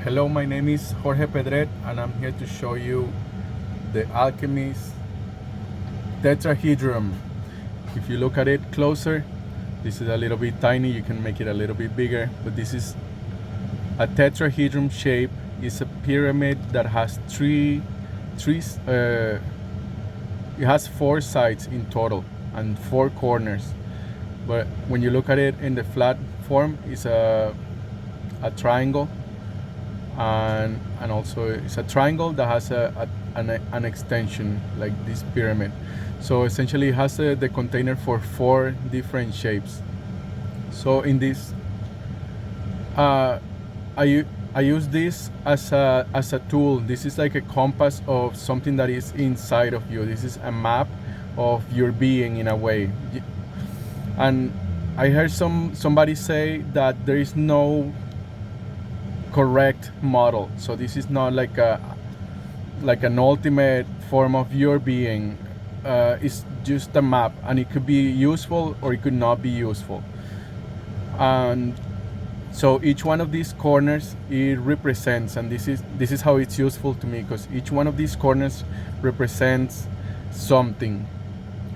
Hello, my name is Jorge Pedret and I'm here to show you the Alchemist Tetrahedron. If you look at it closer, this is a little bit tiny, you can make it a little bit bigger, but this is a tetrahedron shape. It's a pyramid that has it has 4 sides in total and 4 corners. But when you look at it in the flat form, it's a triangle. And also it's a triangle that has an extension like this pyramid. So essentially it has the container for 4 different shapes. So in this I use this as a tool. This is like a compass of something that is inside of you. This is a map of your being in a way. And I heard somebody say that there is no correct model, so this is not like an ultimate form of your being. It's just a map, and it could be useful or it could not be useful. And so each one of these corners, it represents, and this is how it's useful to me, because each one of these corners represents something.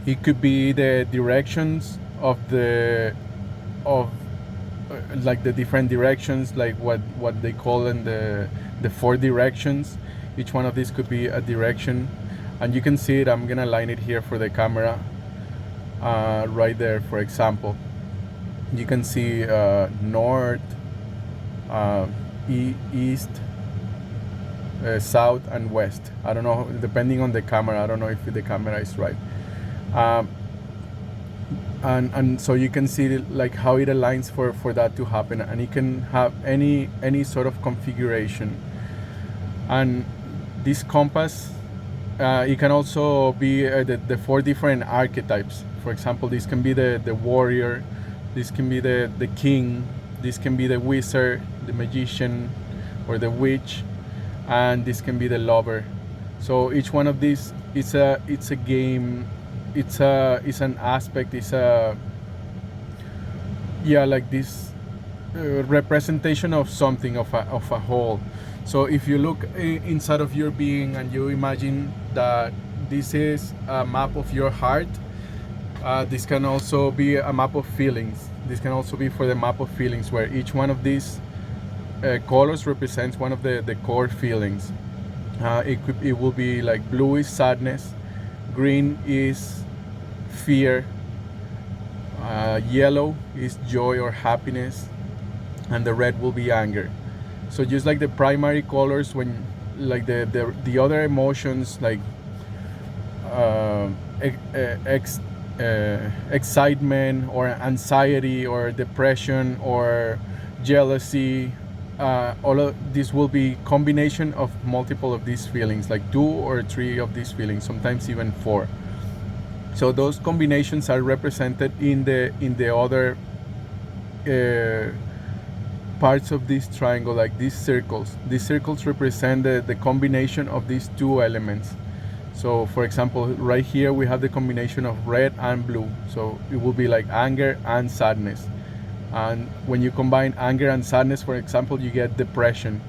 It could be the directions of like the different directions, like what they call in the 4 directions. Each one of these could be a direction, and you can see it. I'm gonna line it here for the camera, right there. For example, you can see north, east, south, and west. I don't know, depending on the camera. I don't know if the camera is right. And so you can see like how it aligns for that to happen, and it can have any sort of configuration. And this compass, it can also be the 4 different archetypes. For example, this can be the warrior, this can be the king, this can be the wizard, the magician, or the witch, and this can be the lover. So each one of these, it's a game. It's an aspect. It's like this representation of something, of a whole. So if you look inside of your being and you imagine that this is a map of your heart, this can also be a map of feelings. This can also be for the map of feelings, where each one of these colors represents one of the core feelings. It will be like blue is sadness, green is fear, yellow is joy or happiness, and the red will be anger. So just like the primary colors, when like the other emotions, like excitement or anxiety or depression or jealousy, all of this will be combination of multiple of these feelings, like 2 or 3 of these feelings, sometimes even 4. So those combinations are represented in the other parts of this triangle, like these circles. These circles represent the combination of these 2 elements. So for example, right here we have the combination of red and blue. So it will be like anger and sadness. And when you combine anger and sadness, for example, you get depression.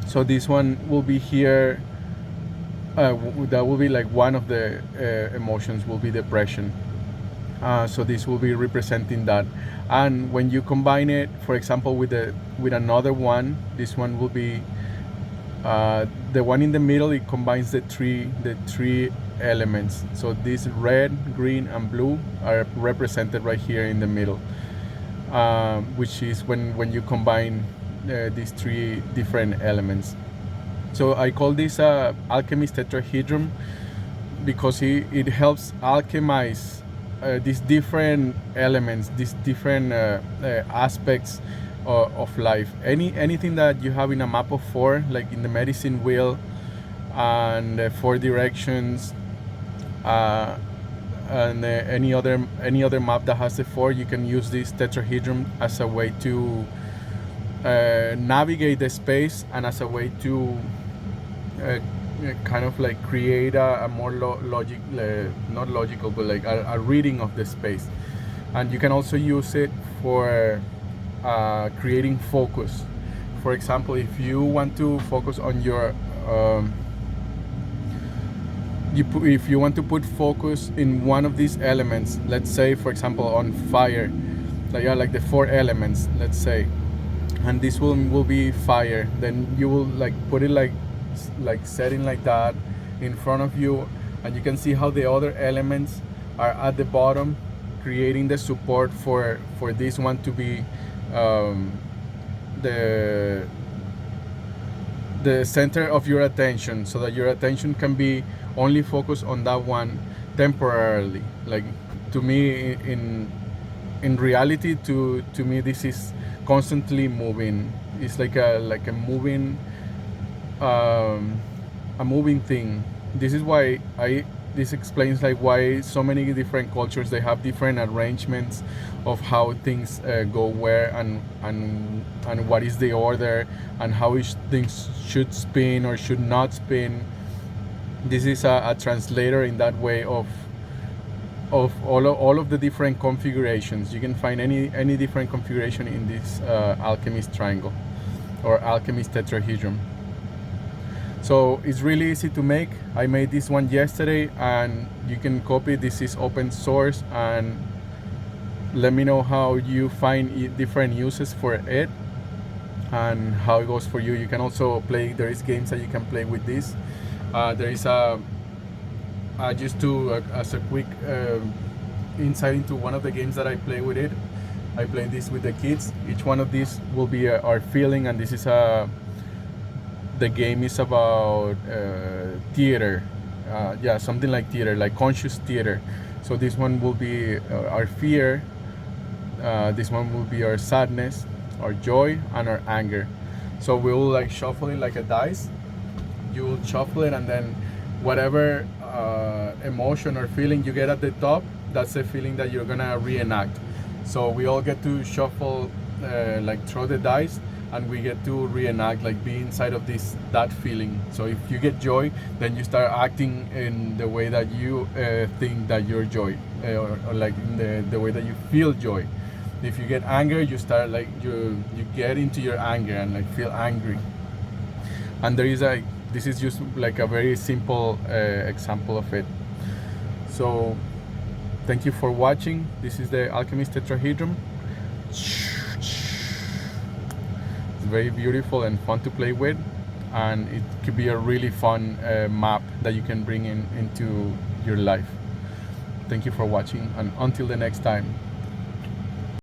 So this one will be here. That will be like one of the emotions will be depression. So this will be representing that. And when you combine it, for example, with another one, this one will be the one in the middle. It combines the three elements. So this red, green, and blue are represented right here in the middle, which is when you combine these 3 different elements. So I call this Alchemist Tetrahedron because it helps alchemize these different elements, these different aspects of life. Anything that you have in a map of 4, like in the medicine wheel, and 4 directions, and any other map that has the 4, you can use this tetrahedron as a way to navigate the space, and as a way to kind of like create a more not logical, but like a reading of the space. And you can also use it for creating focus. for example, if you want to focus on your if you want to put focus in one of these elements, let's say for example on fire, like the 4 elements, let's say, and this one will be fire, then you will like put it like setting like that in front of you, and you can see how the other elements are at the bottom, creating the support for this one to be the center of your attention, so that your attention can be only focused on that one temporarily. Like, to me, in reality, to me, this is constantly moving. It's like a moving a moving thing. This is why this explains like why so many different cultures, they have different arrangements of how things go where, and what is the order, and how each things should spin or should not spin. This is a translator in that way of all of the different configurations. You can find any different configuration in this Alchemist triangle or Alchemist Tetrahedron. So it's really easy to make. I made this one yesterday, and you can copy. This is open source, and let me know how you find different uses for it and how it goes for you. You can also play, there is games that you can play with this. There is just to as a quick insight into one of the games that I play with it. I play this with the kids. Each one of these will be our feeling, and this is the game is about theater, something like theater, like conscious theater. So this one will be our fear, this one will be our sadness, our joy, and our anger. So we will like shuffle it like a dice. You will shuffle it, and then whatever emotion or feeling you get at the top, that's the feeling that you're gonna reenact. So we all get to shuffle, like throw the dice, and we get to reenact, like be inside of that feeling. So if you get joy, then you start acting in the way that you think that you're joy, or like in the way that you feel joy. If you get anger, you start like you get into your anger and like feel angry. And there is this is just like a very simple example of it. So thank you for watching. This is the Alchemist Tetrahedron. Very beautiful and fun to play with, and it could be a really fun map that you can bring into your life. Thank you for watching, and until the next time.